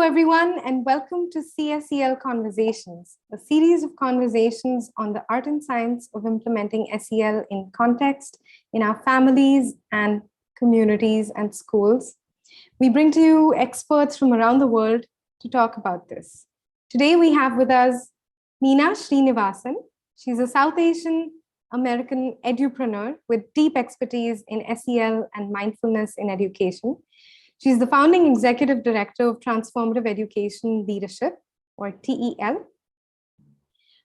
everyone, and welcome to CSEL Conversations, a series of conversations on the art and science of implementing SEL in context in our families and communities and schools. We bring to you experts from around the world to talk about this. Today we have with us Meena Srinivasan. She's a South Asian American edupreneur with deep expertise in SEL and mindfulness in education. She's the founding executive director of Transformative Education Leadership, or TEL,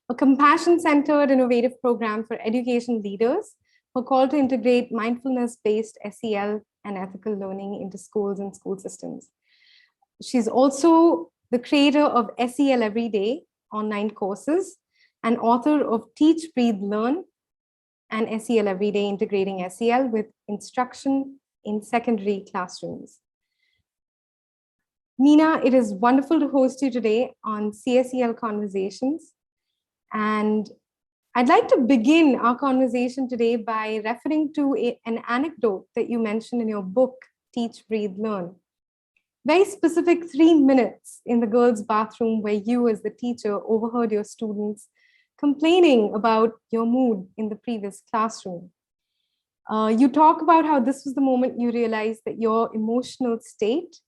a compassion-centered innovative program for education leaders who are called to integrate mindfulness-based SEL and ethical learning into schools and school systems. She's also the creator of SEL Every Day online courses and author of Teach, Breathe, Learn and SEL Every Day, integrating SEL with instruction in secondary classrooms. Meena, it is wonderful to host you today on CSEL Conversations. And I'd like to begin our conversation today by referring to an anecdote that you mentioned in your book, Teach, Breathe, Learn. Very specific 3 minutes in the girls' bathroom where you as the teacher overheard your students complaining about your mood in the previous classroom. You talk about how this was the moment you realized that your emotional state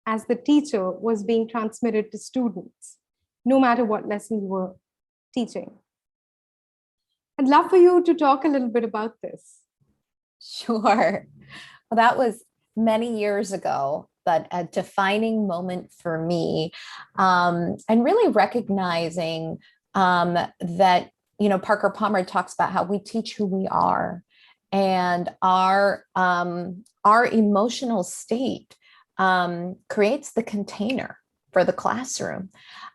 as the teacher was being transmitted to students, no matter what lesson you were teaching. I'd love for you to talk a little bit about this. Sure. Well, that was many years ago, but a defining moment for me, and really recognizing that, Parker Palmer talks about how we teach who we are, and our emotional state creates the container for the classroom.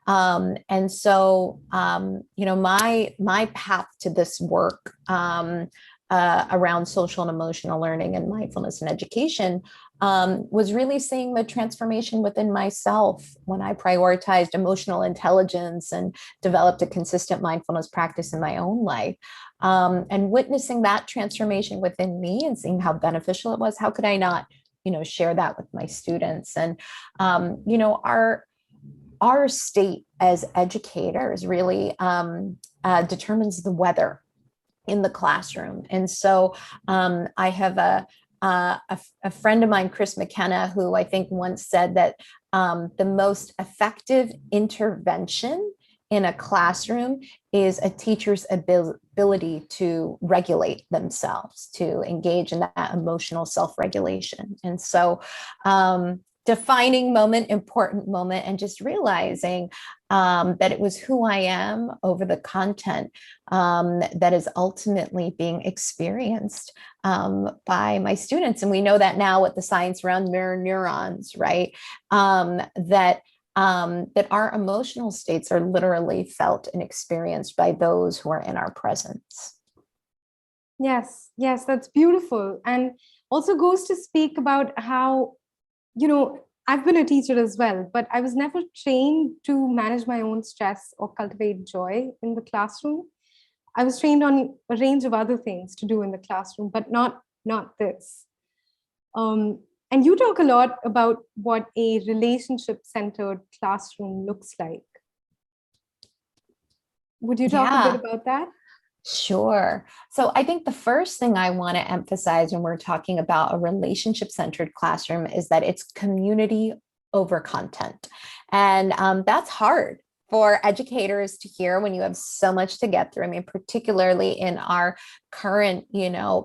And so, my path to this work around social and emotional learning and mindfulness and education was really seeing the transformation within myself when I prioritized emotional intelligence and developed a consistent mindfulness practice in my own life. And witnessing that transformation within me and seeing how beneficial it was, how could I not share that with my students? And, our state as educators really determines the weather in the classroom. And so I have a friend of mine, Chris McKenna, who I think once said that the most effective intervention in a classroom is a teacher's ability to regulate themselves, to engage in that emotional self-regulation. And so defining moment, important moment, and just realizing that it was who I am over the content that is ultimately being experienced by my students. And we know that now with the science around mirror neurons, right? That our emotional states are literally felt and experienced by those who are in our presence. Yes, that's beautiful. And also goes to speak about how, I've been a teacher as well, but I was never trained to manage my own stress or cultivate joy in the classroom. I was trained on a range of other things to do in the classroom, but not this. And you talk a lot about what a relationship-centered classroom looks like. Would you talk a bit about that? Sure. So I think the first thing I want to emphasize when we're talking about a relationship-centered classroom is that it's community over content. And that's hard for educators to hear when you have so much to get through. I mean, particularly in our current,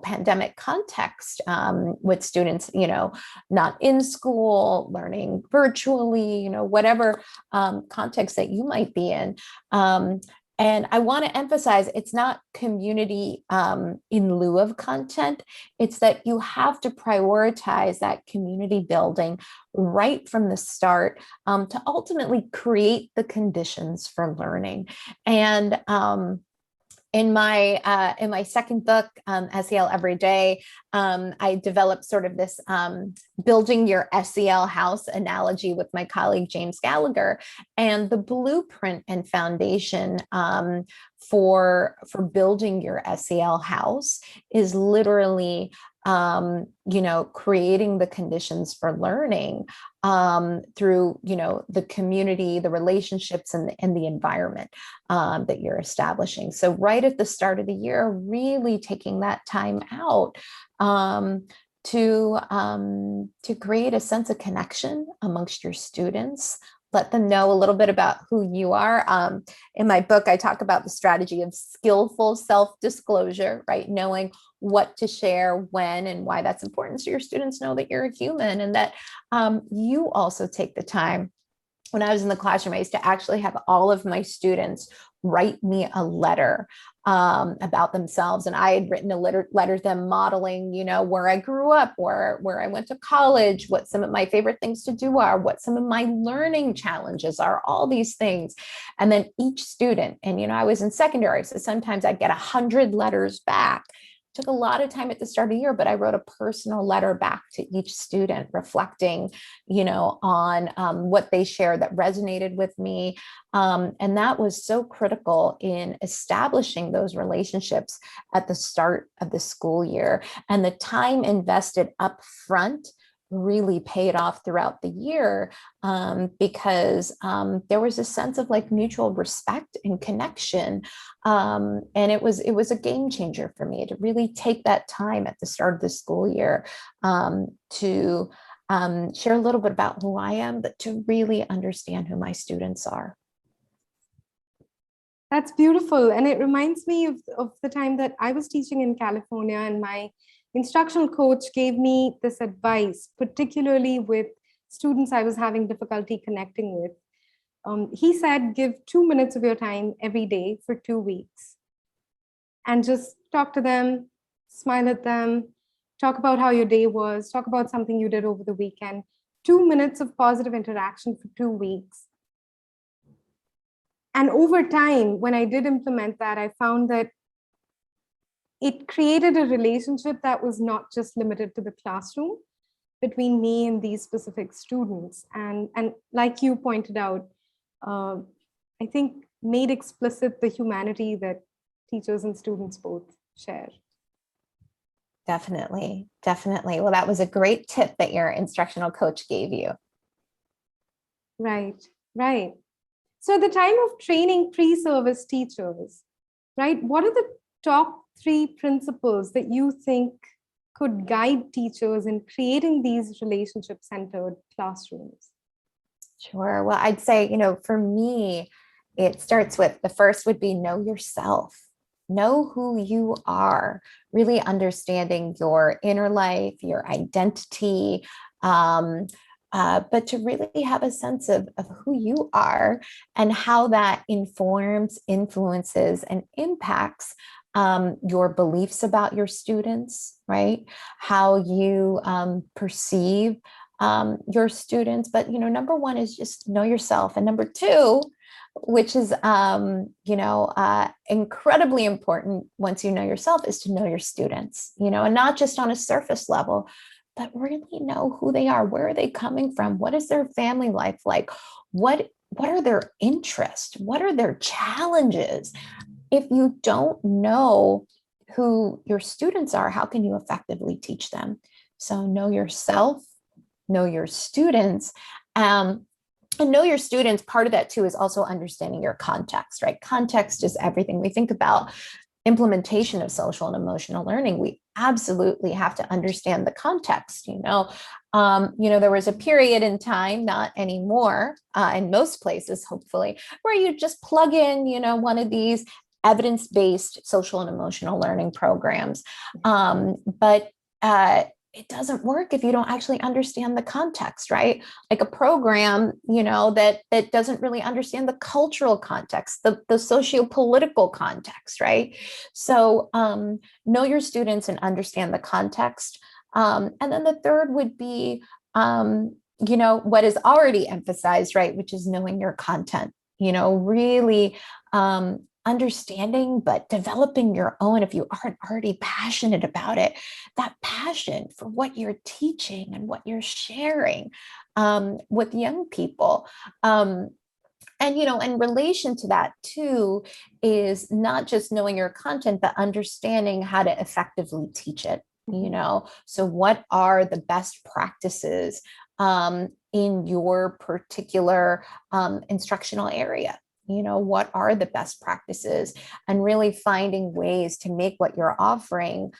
pandemic context, with students, not in school, learning virtually, whatever context that you might be in. And I want to emphasize it's not community in lieu of content. It's that you have to prioritize that community building right from the start to ultimately create the conditions for learning. And in my second book, SEL Every Day, I developed sort of this building your SEL house analogy with my colleague, James Gallagher. And the blueprint and foundation for building your SEL house is literally creating the conditions for learning through, the community, the relationships, and the environment that you're establishing. So right at the start of the year, really taking that time out to create a sense of connection amongst your students. Let them know a little bit about who you are. In my book, I talk about the strategy of skillful self-disclosure, right? Knowing what to share, when, and why that's important. So your students know that you're a human and that you also take the time. When I was in the classroom, I used to actually have all of my students write me a letter about themselves. And I had written a letter to them modeling, where I grew up, where I went to college, what some of my favorite things to do are, what some of my learning challenges are, all these things. And then each student, and, I was in secondary, so sometimes I'd get 100 letters back. Took a lot of time at the start of the year, but I wrote a personal letter back to each student reflecting, on what they shared that resonated with me. And that was so critical in establishing those relationships at the start of the school year. And the time invested up front really paid off throughout the year because there was a sense of like mutual respect and connection. And it was a game changer for me to really take that time at the start of the school year to share a little bit about who I am, but to really understand who my students are. That's beautiful. And it reminds me of the time that I was teaching in California, and my instructional coach gave me this advice, particularly with students I was having difficulty connecting with. He said, give 2 minutes of your time every day for 2 weeks and just talk to them, smile at them, talk about how your day was, talk about something you did over the weekend. 2 minutes of positive interaction for 2 weeks. And over time, when I did implement that, I found that it created a relationship that was not just limited to the classroom between me and these specific students. And like you pointed out, I think made explicit the humanity that teachers and students both share. Definitely. Well, that was a great tip that your instructional coach gave you. Right. So at the time of training pre-service teachers, right, what are the top 3 principles that you think could guide teachers in creating these relationship-centered classrooms? Sure. Well, I'd say, for me, it starts with the first would be know yourself, know who you are, really understanding your inner life, your identity, but to really have a sense of who you are and how that informs, influences, and impacts your beliefs about your students, right? How you perceive your students. But, number one is just know yourself. And number two, which is, incredibly important once you know yourself, is to know your students, and not just on a surface level, but really know who they are. Where are they coming from? What is their family life like? What are their interests? What are their challenges? If you don't know who your students are, how can you effectively teach them? So know yourself, know your students. And know your students, part of that too is also understanding your context, right? Context is everything. We think about implementation of social and emotional learning. We absolutely have to understand the context. There was a period in time, not anymore, in most places, hopefully, where you just plug in, one of these evidence-based social and emotional learning programs. But it doesn't work if you don't actually understand the context, right? Like a program, that doesn't really understand the cultural context, the socio-political context, right? So know your students and understand the context. And then the third would be, what is already emphasized, right? Which is knowing your content, really understanding, but developing your own. If you aren't already passionate about it, that passion for what you're teaching and what you're sharing with young people. And, in relation to that too, is not just knowing your content, but understanding how to effectively teach it. So what are the best practices in your particular instructional area? What are the best practices, and really finding ways to make what you're offering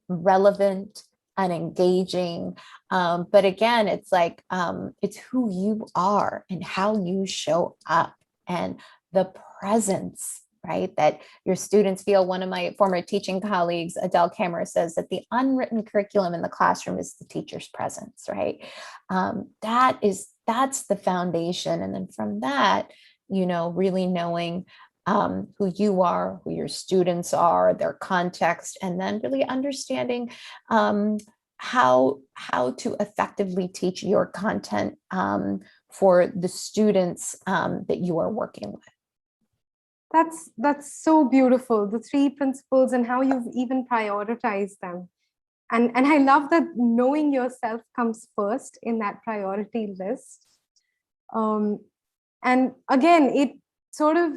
relevant and engaging. But again, it's like, it's who you are and how you show up and the presence, right, that your students feel. One of my former teaching colleagues, Adele Kammerer, says that the unwritten curriculum in the classroom is the teacher's presence, right? That's the foundation. And then from that, really knowing who you are, who your students are, their context, and then really understanding how to effectively teach your content for the students that you are working with. That's so beautiful, the three principles and how you've even prioritized them. And I love that knowing yourself comes first in that priority list. And again, it sort of,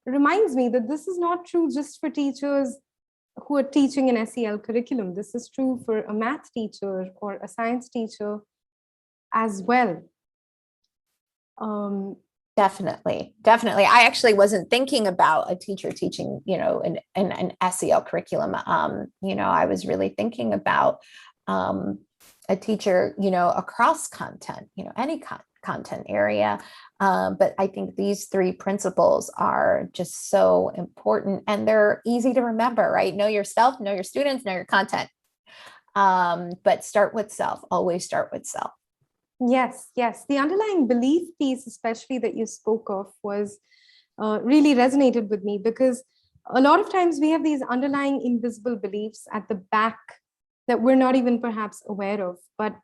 reminds me that this is not true just for teachers who are teaching an SEL curriculum. This is true for a math teacher or a science teacher as well. Definitely. I actually wasn't thinking about a teacher teaching, an SEL curriculum. I was really thinking about a teacher, across content, any content area. But I think these three principles are just so important, and they're easy to remember, right? Know yourself, know your students, know your content. But start with self, always start with self. Yes. The underlying belief piece, especially that you spoke of, was really resonated with me, because a lot of times we have these underlying invisible beliefs at the back that we're not even perhaps aware of, but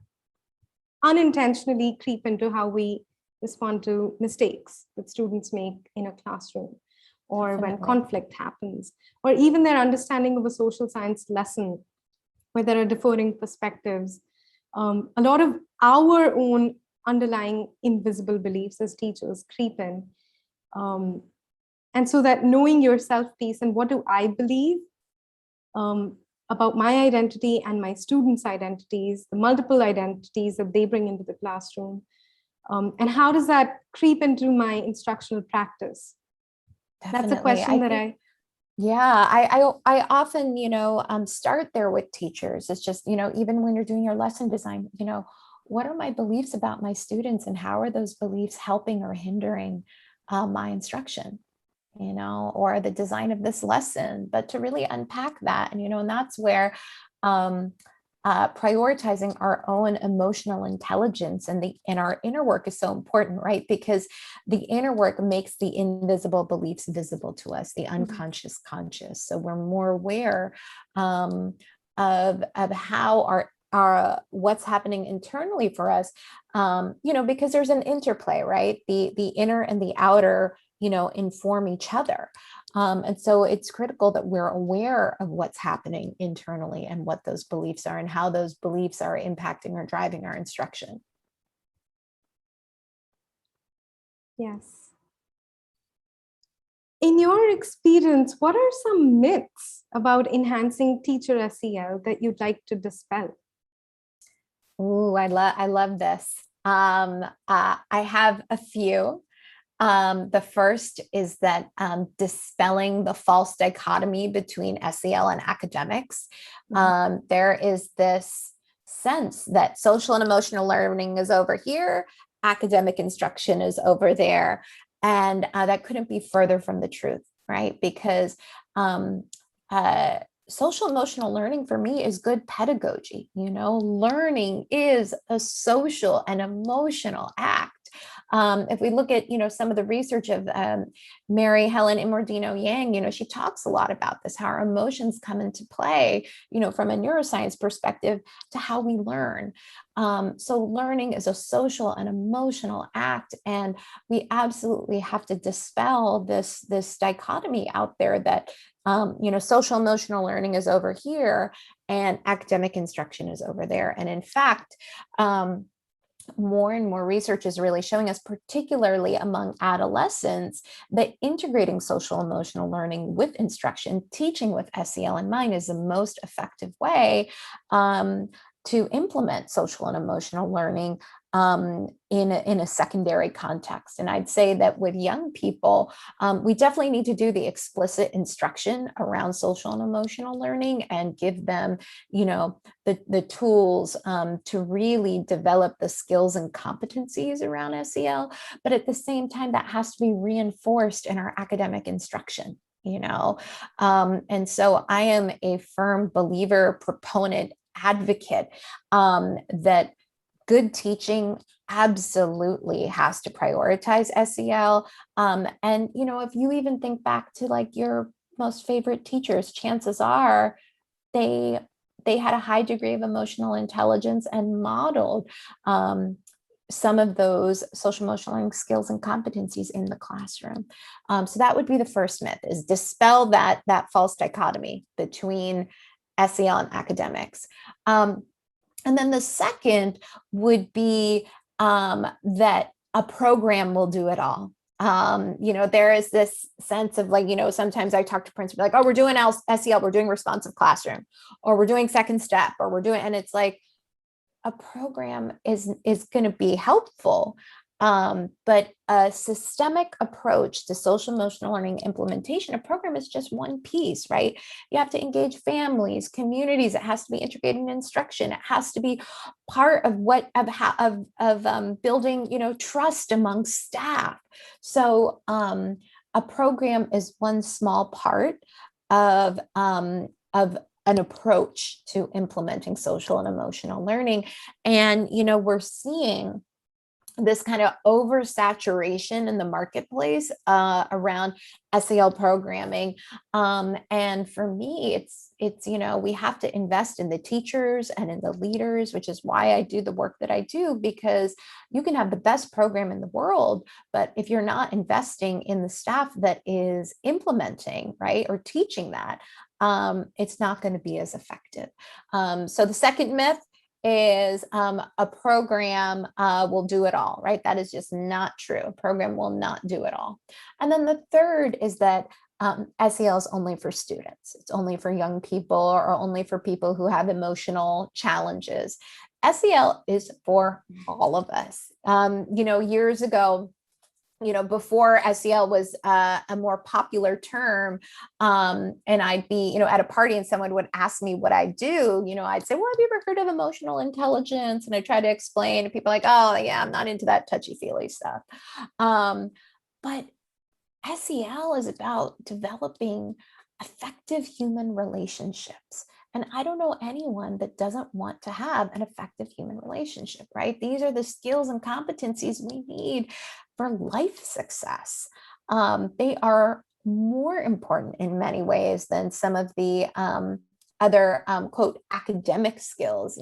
unintentionally creep into how we respond to mistakes that students make in a classroom, or Definitely. when conflict happens, or even their understanding of a social science lesson where there are differing perspectives. A lot of our own underlying invisible beliefs as teachers creep in. And so that knowing yourself piece and what do I believe about my identity and my students' identities, the multiple identities that they bring into the classroom, and how does that creep into my instructional practice? Definitely. That's a question that I often, start there with teachers. It's just, even when you're doing your lesson design, what are my beliefs about my students, and how are those beliefs helping or hindering my instruction, or the design of this lesson? But to really unpack that, and that's where prioritizing our own emotional intelligence and our inner work is so important, right? Because the inner work makes the invisible beliefs visible to us, the unconscious conscious. So we're more aware of how our what's happening internally for us, because there's an interplay, right? The inner and the outer, inform each other. And so it's critical that we're aware of what's happening internally and what those beliefs are and how those beliefs are impacting or driving our instruction. Yes. In your experience, what are some myths about enhancing teacher SEL that you'd like to dispel? Oh, I love this. I have a few. The first is that dispelling the false dichotomy between SEL and academics. There is this sense that social and emotional learning is over here, academic instruction is over there. And that couldn't be further from the truth, right? Because social emotional learning for me is good pedagogy. Learning is a social and emotional act. If we look at, some of the research of Mary Helen Immordino Yang, she talks a lot about this, how our emotions come into play, from a neuroscience perspective to how we learn. So learning is a social and emotional act, and we absolutely have to dispel this dichotomy out there that, social emotional learning is over here and academic instruction is over there. And in fact, more and more research is really showing us, particularly among adolescents, that integrating social emotional learning with instruction, teaching with SEL in mind, is the most effective way to implement social and emotional learning in a secondary context. And I'd say that with young people, we definitely need to do the explicit instruction around social and emotional learning and give them, the tools to really develop the skills and competencies around SEL. But at the same time, that has to be reinforced in our academic instruction. And so I am a firm believer, proponent, advocate that good teaching absolutely has to prioritize SEL. And, if you even think back to like your most favorite teachers, chances are they had a high degree of emotional intelligence and modeled some of those social emotional learning skills and competencies in the classroom. So that would be the first myth, is dispel that false dichotomy between SEL and academics. And then the second would be that a program will do it all. There is this sense of like, sometimes I talk to principals like, oh, we're doing SEL, we're doing responsive classroom, or we're doing second step, or and it's like, a program is going to be helpful. But a systemic approach to social emotional learning implementation, a program is just one piece, right? You have to engage families, communities. It has to be integrated in instruction. It has to be part of building, trust among staff. So a program is one small part of an approach to implementing social and emotional learning. And, we're seeing this kind of oversaturation in the marketplace around SEL programming. And for me, it's, we have to invest in the teachers and in the leaders, which is why I do the work that I do, because you can have the best program in the world, but if you're not investing in the staff that is implementing, right, or teaching that, it's not going to be as effective. So the second myth is a program will do it all, right? That is just not true. A program will not do it all. And then the third is that SEL is only for students. It's only for young people, or only for people who have emotional challenges. SEL is for all of us. Years ago, before SEL was a more popular term, and I'd be, at a party and someone would ask me what I do, I'd say, well, have you ever heard of emotional intelligence? And I try to explain, and people are like, oh yeah, I'm not into that touchy-feely stuff. But SEL is about developing effective human relationships. And I don't know anyone that doesn't want to have an effective human relationship, right? These are the skills and competencies we need for life success. They are more important in many ways than some of the other quote academic skills.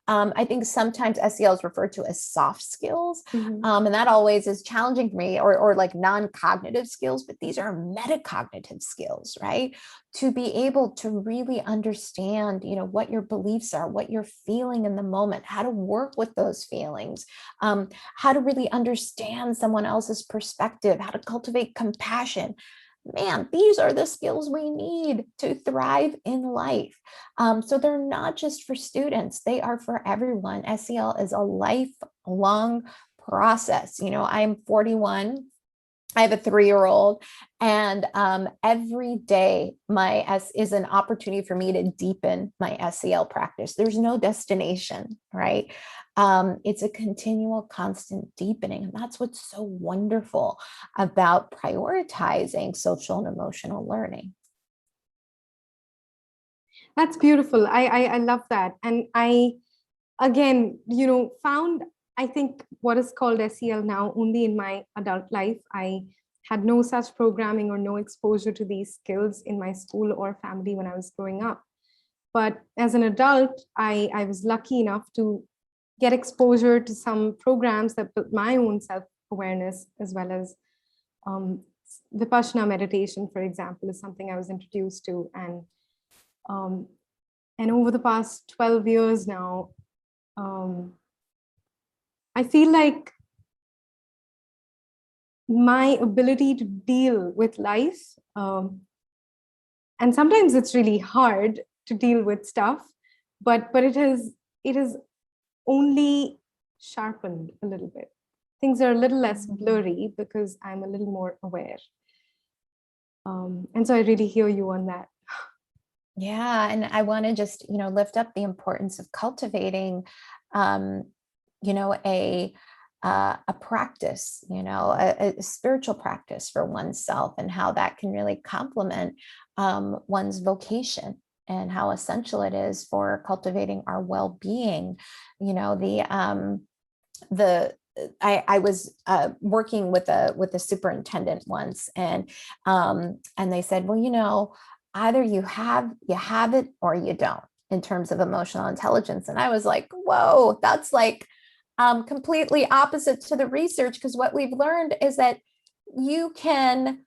I think sometimes SEL is referred to as soft skills, and that always is challenging for me, or like non-cognitive skills, but these are metacognitive skills, right? To be able to really understand, what your beliefs are, what you're feeling in the moment, how to work with those feelings, how to really understand someone else's perspective, how to cultivate compassion. Man, these are the skills we need to thrive in life. So they're not just for students, they are for everyone. SEL is a lifelong process. I'm 41. I have a 3-year-old, and every day is an opportunity for me to deepen my SEL practice. There's no destination, right? It's a continual, constant deepening. And that's what's so wonderful about prioritizing social and emotional learning. That's beautiful. I love that. And I, again, found, I think, what is called SEL now only in my adult life. I had no such programming or no exposure to these skills in my school or family when I was growing up. But as an adult, I was lucky enough to get exposure to some programs that built my own self-awareness, as well as Vipassana meditation, for example, is something I was introduced to. And over the past 12 years now, I feel like my ability to deal with life, and sometimes it's really hard to deal with stuff, but it is only sharpened a little bit. Things are a little less blurry because I'm a little more aware. And so I really hear you on that. Yeah, and I want to just, lift up the importance of cultivating, um, a practice, a spiritual practice for oneself, and how that can really complement one's vocation, and how essential it is for cultivating our well-being. The I was working with a superintendent once, and they said, well, either you have it or you don't, in terms of emotional intelligence. And I was like, whoa, that's like completely opposite to the research, because what we've learned is that you can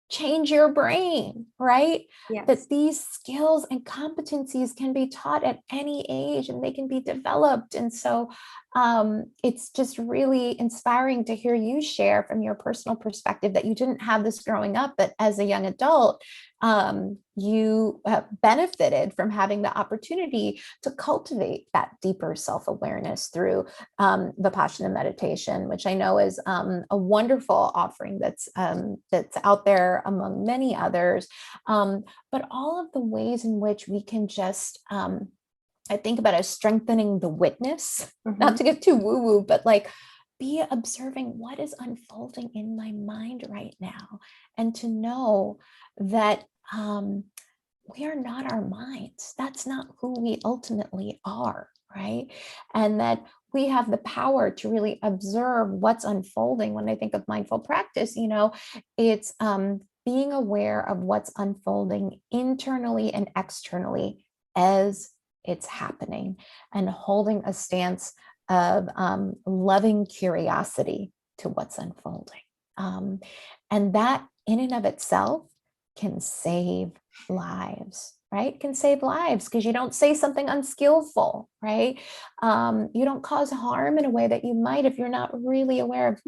change your brain, right? Yes. That these skills and competencies can be taught at any age, and they can be developed. And so it's just really inspiring to hear you share from your personal perspective that you didn't have this growing up, but as a young adult, you benefited from having the opportunity to cultivate that deeper self-awareness through Vipassana meditation, which I know is a wonderful offering that's out there among many others. But all of the ways in which we can just, I think about it as strengthening the witness, not to get too woo-woo, but like be observing what is unfolding in my mind right now, and to know that we are not our minds. That's not who we ultimately are, right? And that we have the power to really observe what's unfolding. When I think of mindful practice, it's being aware of what's unfolding internally and externally as it's happening, and holding a stance of loving curiosity to what's unfolding. And that in and of itself can save lives, right? Can save lives, because you don't say something unskillful, right? You don't cause harm in a way that you might if you're not really aware of,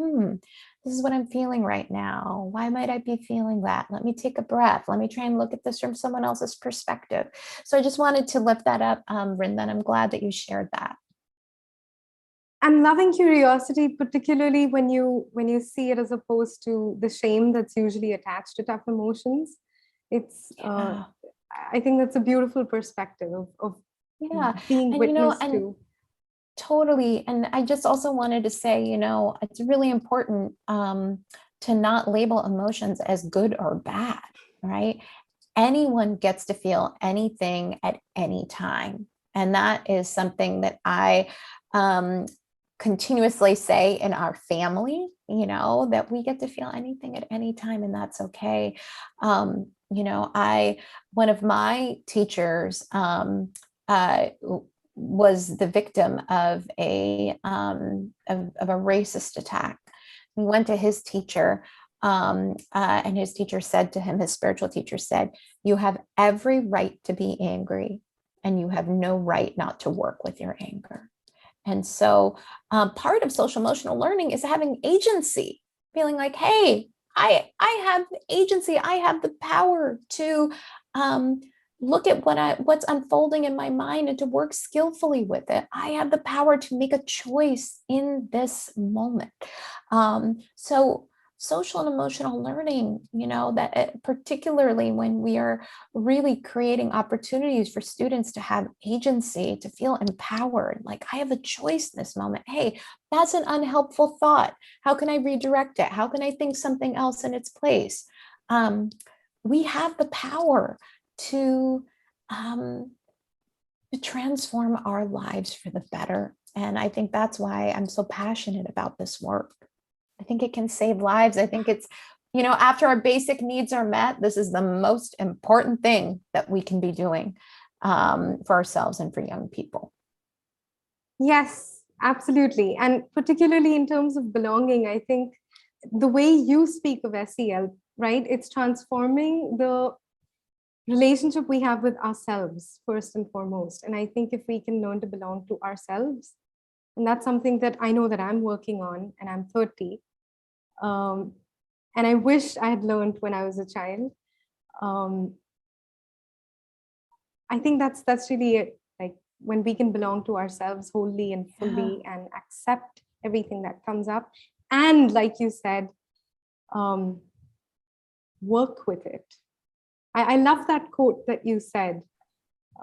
this is what I'm feeling right now. Why might I be feeling that? Let me take a breath. Let me try and look at this from someone else's perspective. So I just wanted to lift that up, Rinda, and I'm glad that you shared that. And loving curiosity, particularly when you see it as opposed to the shame that's usually attached to tough emotions. It's I think that's a beautiful perspective of being witness to. Totally. And I just also wanted to say, it's really important to not label emotions as good or bad, right? Anyone gets to feel anything at any time. And that is something that I continuously say in our family, that we get to feel anything at any time, and that's okay. One of my teachers was the victim of a racist attack. He went to his teacher, and his teacher said to him, his spiritual teacher said, "You have every right to be angry, and you have no right not to work with your anger." And so part of social emotional learning is having agency, feeling like, hey, I have agency. I have the power to look at what's unfolding in my mind and to work skillfully with it. I have the power to make a choice in this moment. So social and emotional learning, that particularly when we are really creating opportunities for students to have agency, to feel empowered, like I have a choice in this moment. Hey, that's an unhelpful thought. How can I redirect it? How can I think something else in its place? We have the power to transform our lives for the better. And I think that's why I'm so passionate about this work. I think it can save lives. I think it's, after our basic needs are met, this is the most important thing that we can be doing for ourselves and for young people. Yes, absolutely. And particularly in terms of belonging, I think the way you speak of SEL, right? It's transforming the relationship we have with ourselves first and foremost. And I think if we can learn to belong to ourselves, And that's something that I know that I'm working on, and I'm 30. And I wish I had learned when I was a child. I think that's really it. Like when we can belong to ourselves wholly and fully and accept everything that comes up. And like you said, work with it. I love that quote that you said,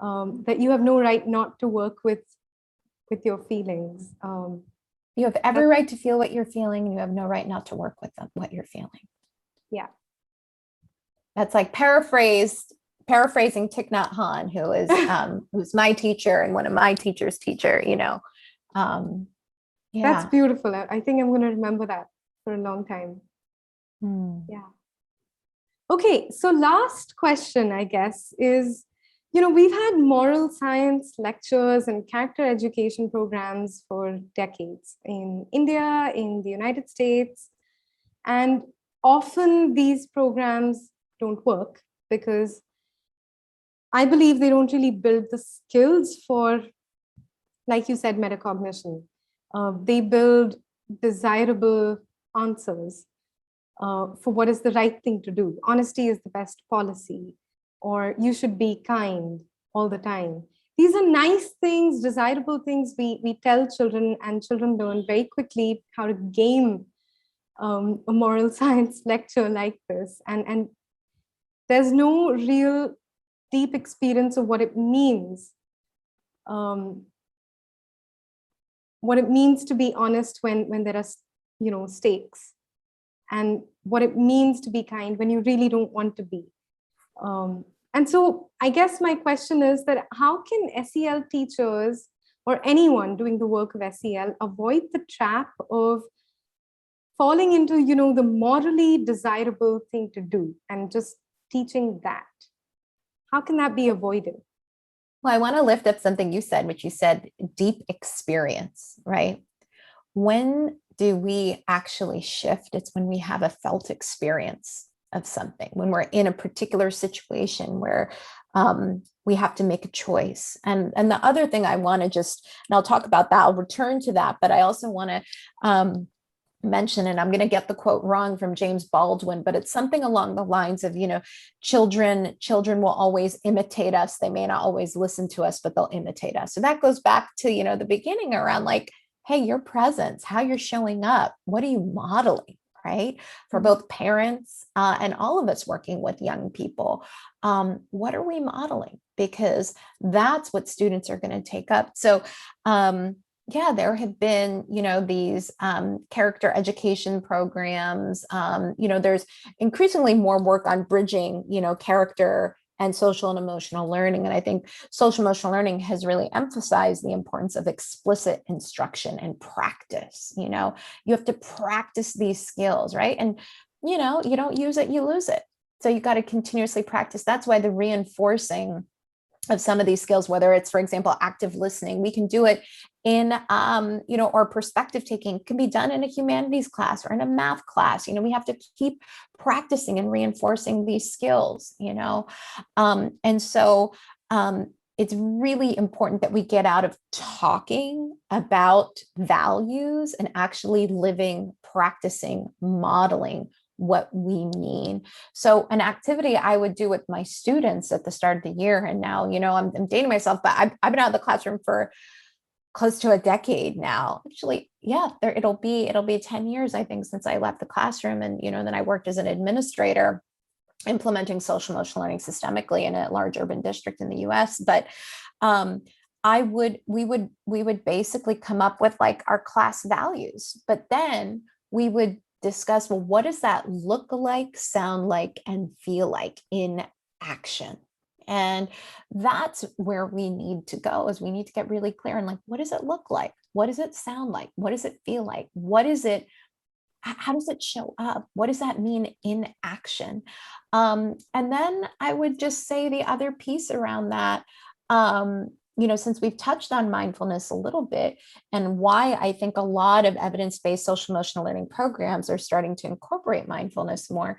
that you have no right not to work with your feelings. You have every right to feel what you're feeling, and you have no right not to work with them, what you're feeling. Yeah. That's like paraphrasing Thich Nhat Hanh, who is who's my teacher and one of my teacher's teacher, Yeah. That's beautiful. I think I'm going to remember that for a long time. Yeah. Okay, so last question, I guess, is, we've had moral science lectures and character education programs for decades in India, in the United States, and often these programs don't work because I believe they don't really build the skills for, like you said, metacognition. They build desirable answers for what is the right thing to do. Honesty is the best policy, or you should be kind all the time. These are nice things, desirable things we tell children, and children learn very quickly how to game a moral science lecture like this. And there's no real deep experience of what it means. What it means to be honest when there are, stakes, and what it means to be kind when you really don't want to be. And so I guess my question is that how can SEL teachers or anyone doing the work of SEL avoid the trap of falling into, the morally desirable thing to do and just teaching that? How can that be avoided? Well, I want to lift up something you said, which you said deep experience, right? When do we actually shift? It's when we have a felt experience of something, when we're in a particular situation where we have to make a choice. And the other thing I want to and I'll talk about that, I'll return to that, but I also want to mention, and I'm going to get the quote wrong from James Baldwin, but it's something along the lines of, children will always imitate us. They may not always listen to us, but they'll imitate us. So that goes back to, the beginning around like, hey, your presence, how you're showing up, what are you modeling, right? For both parents and all of us working with young people, what are we modeling? Because that's what students are going to take up. So, there have been, these character education programs. There's increasingly more work on bridging, character and social and emotional learning. And I think social emotional learning has really emphasized the importance of explicit instruction and practice. You have to practice these skills, right? And, you don't use it, you lose it. So you got to continuously practice. That's why the reinforcing of some of these skills, whether it's, for example, active listening, we can do it in, or perspective taking can be done in a humanities class or in a math class. We have to keep practicing and reinforcing these skills, and so it's really important that we get out of talking about values and actually living, practicing, modeling what we mean. So an activity I would do with my students at the start of the year, and now, I'm dating myself, but I've been out of the classroom for close to a decade now. Actually, it'll be 10 years, I think, since I left the classroom. And, then I worked as an administrator implementing social emotional learning systemically in a large urban district in the US. But we would basically come up with like our class values, but then we would discuss, well, what does that look like, sound like, and feel like in action? And that's where we need to go, is we need to get really clear on like, what does it look like? What does it sound like? What does it feel like? How does it show up? What does that mean in action? And then I would just say the other piece around that, since we've touched on mindfulness a little bit, and why I think a lot of evidence-based social emotional learning programs are starting to incorporate mindfulness more,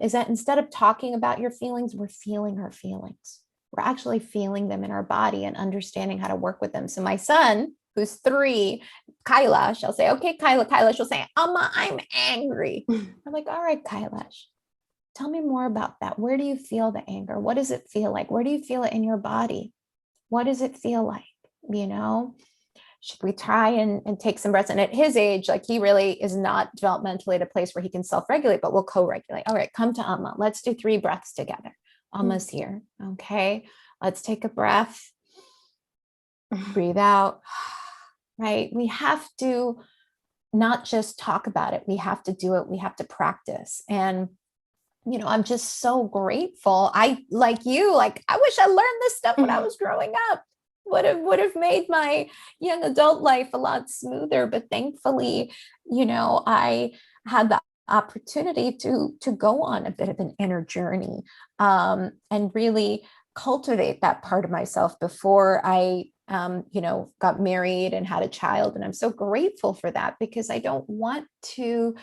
is that instead of talking about your feelings, we're feeling our feelings. We're actually feeling them in our body and understanding how to work with them. So my son, who's 3, Kyla, she'll say, okay, Kyla, she'll say, Amma, I'm angry. I'm like, all right, Kyla, tell me more about that. Where do you feel the anger? What does it feel like? Where do you feel it in your body? What does it feel like? You know, should we try and take some breaths? And at his age, like he really is not developmentally at a place where he can self-regulate, but we'll co-regulate. All right, come to Amma. Let's do 3 breaths together. Amma's here. Okay, let's take a breath. Breathe out. Right? We have to not just talk about it. We have to do it. We have to practice. And you know, I'm just so grateful. I, like you, like, I wish I learned this stuff when I was growing up. Would have made my young adult life a lot smoother. But thankfully, you know, I had the opportunity to go on a bit of an inner journey, and really cultivate that part of myself before I you know, got married and had a child. And I'm so grateful for that, because I don't want to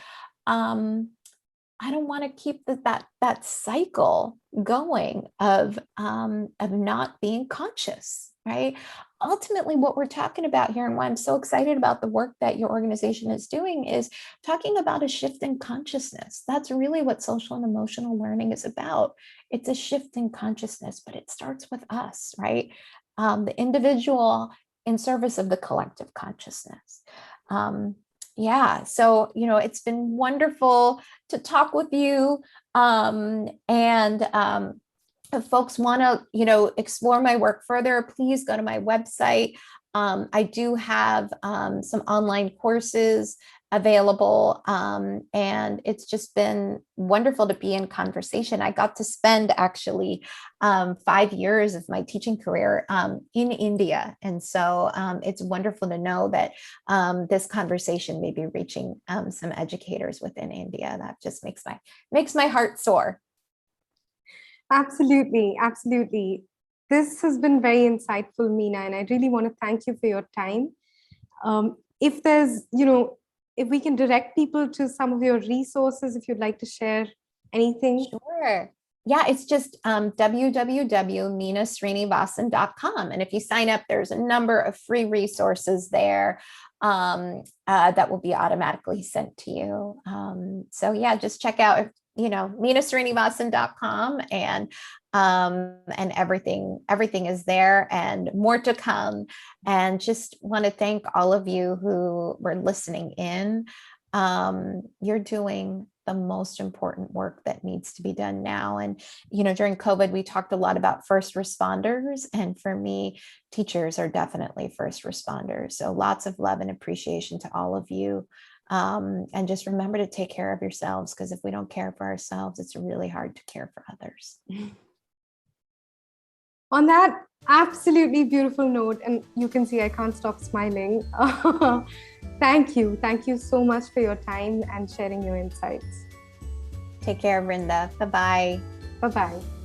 keep that cycle going of not being conscious, right? Ultimately, what we're talking about here, and why I'm so excited about the work that your organization is doing, is talking about a shift in consciousness. That's really what social and emotional learning is about. It's a shift in consciousness, but it starts with us, right? The individual in service of the collective consciousness. Yeah, so, you know, it's been wonderful to talk with you. If folks want to, you know, explore my work further, please go to my website. I do have some online courses available, and it's just been wonderful to be in conversation. I got to spend actually 5 years of my teaching career in India, and so it's wonderful to know that this conversation may be reaching some educators within India. That just makes my heart soar. Absolutely, absolutely. This has been very insightful, Meena, and I really want to thank you for your time. If there's, you know, if we can direct people to some of your resources, if you'd like to share anything. Sure. Yeah, it's just www.meenasrinivasan.com. And if you sign up, there's a number of free resources there that will be automatically sent to you. So yeah, just check out, you know, meenasrinivasan.com, and everything is there, and more to come. And just want to thank all of you who were listening in. You're doing the most important work that needs to be done now. And, you know, during COVID, we talked a lot about first responders. And for me, teachers are definitely first responders. So lots of love and appreciation to all of you. And just remember to take care of yourselves, because if we don't care for ourselves, it's really hard to care for others. On that absolutely beautiful note, and you can see I can't stop smiling. Thank you. Thank you so much for your time and sharing your insights. Take care, Vrinda. Bye-bye. Bye-bye.